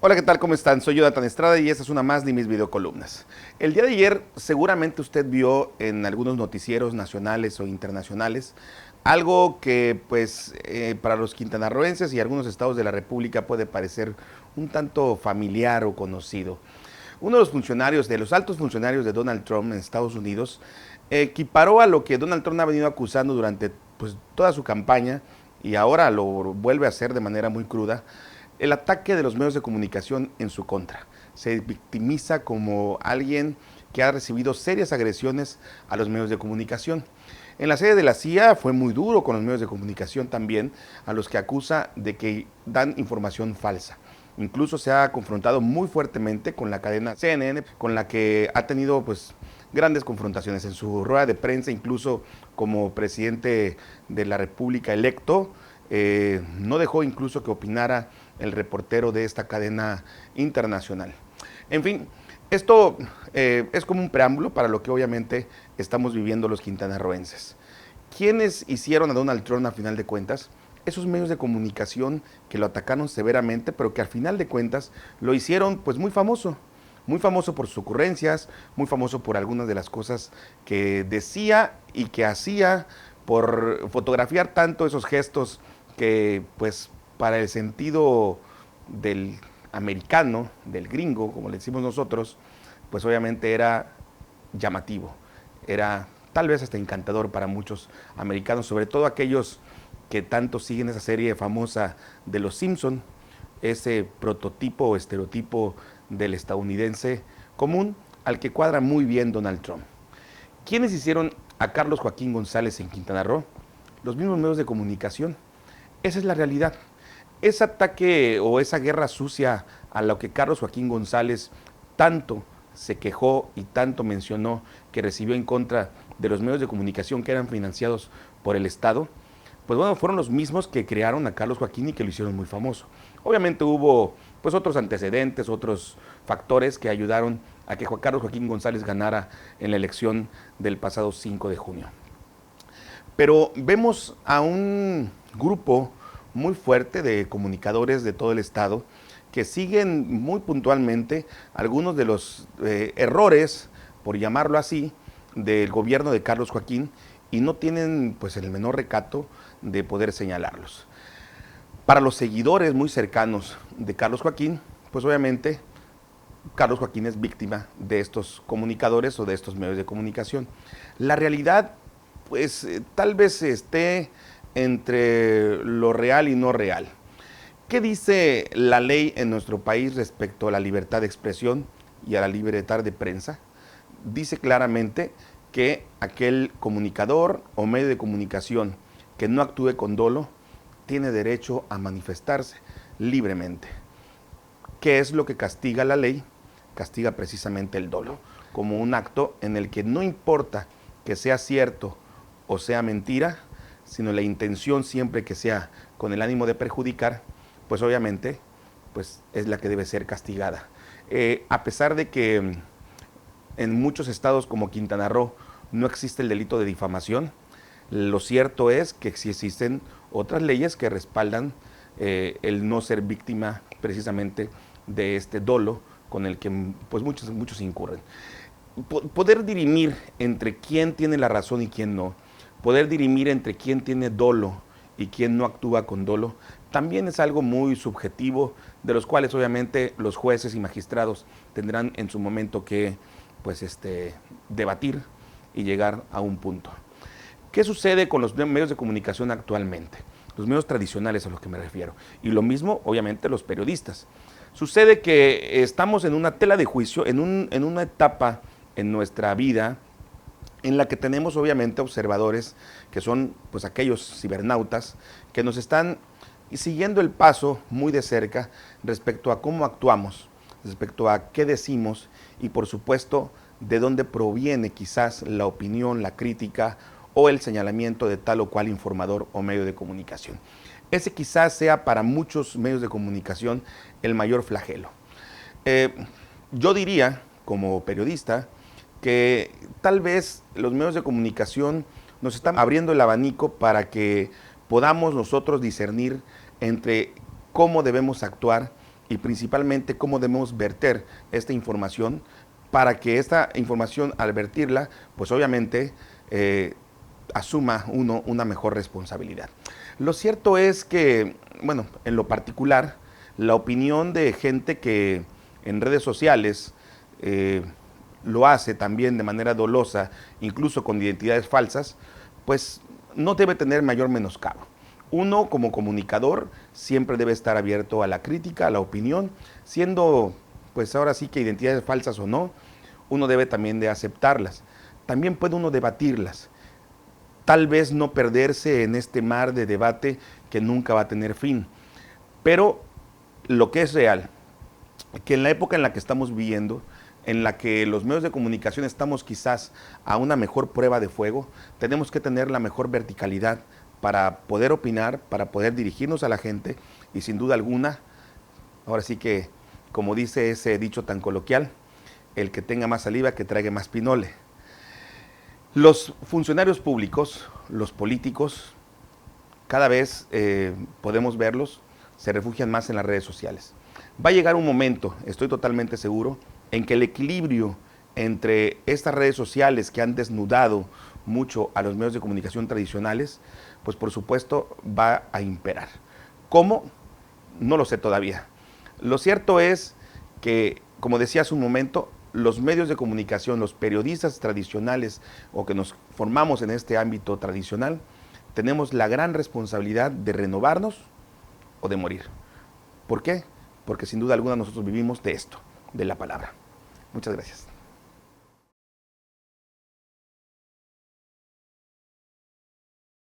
Hola, ¿qué tal? ¿Cómo están? Soy Jonathan Estrada y esta es una más de mis videocolumnas. El día de ayer seguramente usted vio en algunos noticieros nacionales o internacionales algo que para los quintanarroenses y algunos estados de la República puede parecer un tanto familiar o conocido. Uno de los funcionarios, de los altos funcionarios de Donald Trump en Estados Unidos, equiparó a lo que Donald Trump ha venido acusando durante toda su campaña y ahora lo vuelve a hacer de manera muy cruda, el ataque de los medios de comunicación en su contra. Se victimiza como alguien que ha recibido serias agresiones a los medios de comunicación. En la sede de la CIA fue muy duro con los medios de comunicación también, a los que acusa de que dan información falsa. Incluso se ha confrontado muy fuertemente con la cadena CNN, con la que ha tenido grandes confrontaciones en su rueda de prensa, incluso como presidente de la República electo. No dejó incluso que opinara el reportero de esta cadena internacional. En fin, esto es como un preámbulo para lo que obviamente estamos viviendo los quintanarroenses. ¿Quiénes hicieron a Donald Trump a final de cuentas? Esos medios de comunicación que lo atacaron severamente, pero que al final de cuentas lo hicieron muy famoso por sus ocurrencias, muy famoso por algunas de las cosas que decía y que hacía, por fotografiar tanto esos gestos que para el sentido del americano, del gringo, como le decimos nosotros, pues obviamente era llamativo, era tal vez hasta encantador para muchos americanos, sobre todo aquellos que tanto siguen esa serie famosa de Los Simpson, ese prototipo o estereotipo del estadounidense común al que cuadra muy bien Donald Trump. ¿Quiénes hicieron a Carlos Joaquín González en Quintana Roo? Los mismos medios de comunicación. Esa es la realidad. Ese ataque o esa guerra sucia a lo que Carlos Joaquín González tanto se quejó y tanto mencionó que recibió en contra de los medios de comunicación que eran financiados por el Estado, fueron los mismos que crearon a Carlos Joaquín y que lo hicieron muy famoso. Obviamente hubo otros antecedentes, otros factores que ayudaron a que Carlos Joaquín González ganara en la elección del pasado 5 de junio. Pero vemos a un grupo muy fuerte de comunicadores de todo el estado que siguen muy puntualmente algunos de los errores, por llamarlo así, del gobierno de Carlos Joaquín y no tienen el menor recato de poder señalarlos. Para los seguidores muy cercanos de Carlos Joaquín, obviamente Carlos Joaquín es víctima de estos comunicadores o de estos medios de comunicación. La realidad tal vez esté entre lo real y no real. ¿Qué dice la ley en nuestro país respecto a la libertad de expresión y a la libertad de prensa? Dice claramente que aquel comunicador o medio de comunicación que no actúe con dolo tiene derecho a manifestarse libremente. ¿Qué es lo que castiga la ley? Castiga precisamente el dolo, como un acto en el que no importa que sea cierto o sea mentira, sino la intención siempre que sea con el ánimo de perjudicar, obviamente es la que debe ser castigada. A pesar de que en muchos estados como Quintana Roo no existe el delito de difamación, lo cierto es que sí existen otras leyes que respaldan el no ser víctima precisamente de este dolo con el que muchos incurren. Poder dirimir entre quién tiene la razón y quién no, poder dirimir entre quién tiene dolo y quién no actúa con dolo, también es algo muy subjetivo, de los cuales obviamente los jueces y magistrados tendrán en su momento que debatir y llegar a un punto. ¿Qué sucede con los medios de comunicación actualmente? Los medios tradicionales a los que me refiero. Y lo mismo, obviamente, los periodistas. Sucede que estamos en una tela de juicio, en una etapa en nuestra vida en la que tenemos obviamente observadores que son aquellos cibernautas que nos están siguiendo el paso muy de cerca respecto a cómo actuamos, respecto a qué decimos y por supuesto de dónde proviene quizás la opinión, la crítica o el señalamiento de tal o cual informador o medio de comunicación. Ese quizás sea para muchos medios de comunicación el mayor flagelo. Yo diría, como periodista, que tal vez los medios de comunicación nos están abriendo el abanico para que podamos nosotros discernir entre cómo debemos actuar y principalmente cómo debemos verter esta información para que esta información, al vertirla, pues obviamente asuma uno una mejor responsabilidad. Lo cierto es que, bueno, en lo particular, la opinión de gente que en redes sociales lo hace también de manera dolosa, incluso con identidades falsas, pues no debe tener mayor menoscabo. Uno como comunicador siempre debe estar abierto a la crítica, a la opinión, siendo pues ahora sí que identidades falsas o no, uno debe también de aceptarlas. También puede uno debatirlas, tal vez no perderse en este mar de debate que nunca va a tener fin. Pero lo que es real, que en la época en la que estamos viviendo, en la que los medios de comunicación estamos quizás a una mejor prueba de fuego, tenemos que tener la mejor verticalidad para poder opinar, para poder dirigirnos a la gente y sin duda alguna, ahora sí que, como dice ese dicho tan coloquial, el que tenga más saliva que traiga más pinole. Los funcionarios públicos, los políticos, cada vez podemos verlos, se refugian más en las redes sociales. Va a llegar un momento, estoy totalmente seguro, en que el equilibrio entre estas redes sociales que han desnudado mucho a los medios de comunicación tradicionales, pues por supuesto va a imperar. ¿Cómo? No lo sé todavía. Lo cierto es que, como decía hace un momento, los medios de comunicación, los periodistas tradicionales o que nos formamos en este ámbito tradicional, tenemos la gran responsabilidad de renovarnos o de morir. ¿Por qué? Porque sin duda alguna nosotros vivimos de esto, de la palabra. Muchas gracias.